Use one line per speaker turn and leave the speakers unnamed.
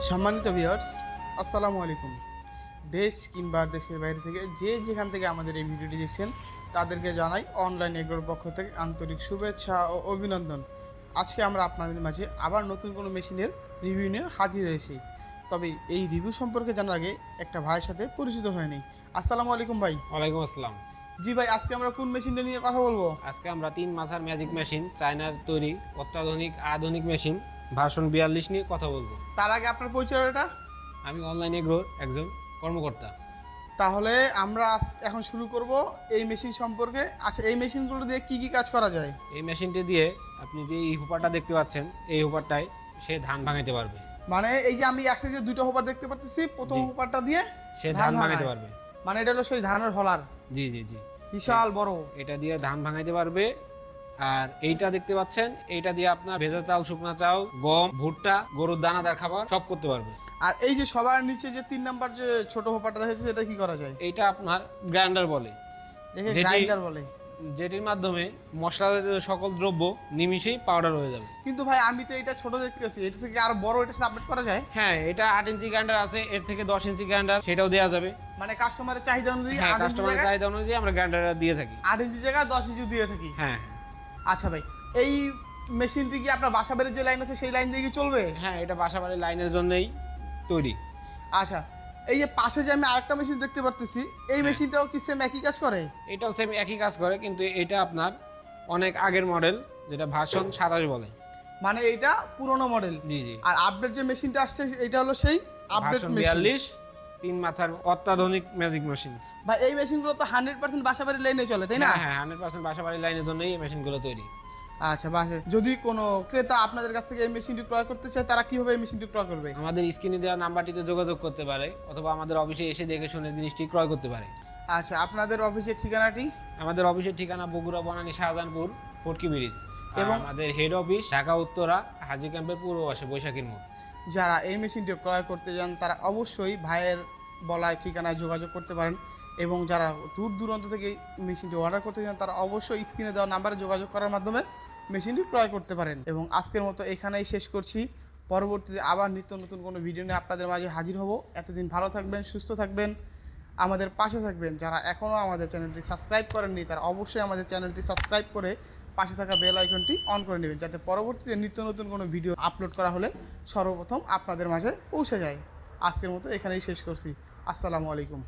সম্মানিত ভিউয়ার্স, আসসালামু আলাইকুম। দেশ কিংবা দেশের বাইরে থেকে যে যেখান থেকে আমাদের এই ভিডিওটি দেখছেন তাদেরকে জানাই অনলাইন এগ্রোর পক্ষ থেকে আন্তরিক শুভেচ্ছা ও অভিনন্দন। আজকে আমরা আপনাদের মাঝে আবার নতুন কোনো মেশিনের রিভিউ নিয়ে হাজির হয়েছি। তবে এই রিভিউ সম্পর্কে জানার আগে একটা ভাইয়ের সাথে পরিচিত হয়ে নিই। আসসালামু আলাইকুম ভাই।
ওয়ালাইকুম আসসালাম।
জি ভাই, আজকে আমরা কোন মেশিনটা নিয়ে কথা বলবো?
আজকে আমরা 3 মাথার ম্যাজিক মেশিন, চায়নার তৈরি অত্যাধুনিক আধুনিক মেশিন ভার্সন 42 নিয়ে কথা বলবো।
তার আগে আপনার পরিচয়টা?
আমি অনলাইন এগ্রোর একজন কর্মকর্তা।
তাহলে আমরা এখন শুরু করব এই মেশিন সম্পর্কে। আচ্ছা, এই মেশিনগুলো দিয়ে কি কি কাজ করা যায়?
এই মেশিনটি দিয়ে আপনি যে এই হুপারটা দেখতে পাচ্ছেন, এই হুপারটায় সে ধান ভাঙাইতে পারবে।
মানে এই যে আমি একসাথে দুটো হোপার দেখতে পাচ্ছি, প্রথম হোপারটা দিয়ে
সে ধান ভাঙাইতে পারবে।
মানে এটা হলো সেই ধানের হলার।
জি জি জি,
বিশাল বড়।
এটা দিয়ে ধান ভাঙাইতে পারবে। আর এইটা দেখতে পাচ্ছেন, এইটা দিয়ে আপনার ভেজা চাল, শুকনা চাল, গম, ভুট্টা, গরুর দানাদার খাবার সব করতে পারবে।
আর এই যে সবার নিচে যে 3 নাম্বার যে ছোট হোপারটা দেখাচ্ছে, এটা কি করা যায়?
এইটা আপনার গ্রাইন্ডার বলে,
দেখে গ্রাইন্ডার বলে,
যেটির মাধ্যমে মশলা জাতীয় সকল দ্রব্য নিমিশেই পাউডার হয়ে যাবে।
কিন্তু ভাই আমি তো এটা ছোট দেখতেছি, এটা থেকে আরো বড় এটা সাথে আপডেট করা যায়?
হ্যাঁ, এটা 8 ইঞ্চি গ্রাইন্ডার আছে, এর থেকে 10 ইঞ্চি গ্রাইন্ডার সেটাও দেওয়া যাবে।
মানে কাস্টমারের চাহিদা অনুযায়ী
হ্যাঁ,
8 ইঞ্চি
কাস্টমারের
জায়গায়
চাহিদা অনুযায়ী আমরা গ্রাইন্ডার দিয়ে থাকি।
8 ইঞ্চি জায়গায় 10 ইঞ্চি দিয়ে থাকি।
হ্যাঁ
আচ্ছা ভাই, এই মেশিনটি কি আপনার বাসা বাড়ির যে লাইন আছে সেই লাইন দিয়ে কি চলবে?
হ্যাঁ, এটা বাসাবাড়ির লাইনের জন্যই তৈরি।
আচ্ছা, এই যে পাশে যে আমি আরেকটা মেশিন দেখতে পারতেছি, এই মেশিনটাও কি সেম একই কাজ করে?
এটাও সেম একই কাজ করে, কিন্তু এটা আপনার অনেক আগের মডেল, যেটা ভার্সন 27 বলে।
মানে এইটা পুরনো মডেল।
জি জি।
আর আপডেট যে মেশিনটা আসছে এটা হলো সেই আপডেট
ভার্সন
মেশিন।
42 3 মাথার অত্যাধুনিক ম্যাজিক মেশিন।
ভাই এই মেশিনগুলো তো 100% বাসাবাড়ির লাইনে চলে, তাই না?
হ্যাঁ, 100% বাসাবাড়ির লাইনের জন্যই এই মেশিনগুলো তৈরি।
আচ্ছা, বাসে যদি কোনো ক্রেতা আপনাদের কাছ থেকে এই মেশিনটি ক্রয় করতে চায়, তারা কিভাবে এই মেশিনটি ক্রয় করবে?
আমাদের স্ক্রিনে দেওয়া নাম্বারটিতে যোগাযোগ করতে পারে, অথবা আমাদের অফিসে এসে দেখে শুনে জিনিসটি ক্রয় করতে পারে।
আচ্ছা, আপনাদের অফিসের ঠিকানাটি?
আমাদের অফিসের ঠিকানা বগুড়া, বনানী, শাহজাহানপুর, ফটকি ব্রিজ। এবং
এবং
আমাদের হেড অফিস ঢাকা উত্তরা, হাজী ক্যাম্পের পূর্ব পাশে, বৈশাখীর মোড়।
যারা এই মেশিনটি ক্রয় করতে যান তারা অবশ্যই ভাইয়ের বলায় ঠিকানায় যোগাযোগ করতে পারেন। এবং যারা দূর দূরান্ত থেকে এই মেশিনটি অর্ডার করতে চান তারা অবশ্যই স্ক্রিনে দেওয়া নাম্বারে যোগাযোগ করার মাধ্যমে মেশিনটি ক্রয় করতে পারেন। এবং আজকের মতো এখানেই শেষ করছি। পরবর্তীতে আবার নিত্য নতুন কোনো ভিডিও নিয়ে আপনাদের মাঝে হাজির হব। এতদিন ভালো থাকবেন, সুস্থ থাকবেন, আমাদের পাশে থাকবেন। যারা এখনও আমাদের চ্যানেলটি সাবস্ক্রাইব করেননি তারা অবশ্যই আমাদের চ্যানেলটি সাবস্ক্রাইব করে পাশে থাকা বেল আইকনটি অন করে নেবেন, যাতে পরবর্তীতে নিত্য নতুন কোনো ভিডিও আপলোড করা হলে সর্বপ্রথম আপনাদের মাঝে পৌঁছে যায়। আজকের মতো এখানেই শেষ করছি। আসসালামু আলাইকুম।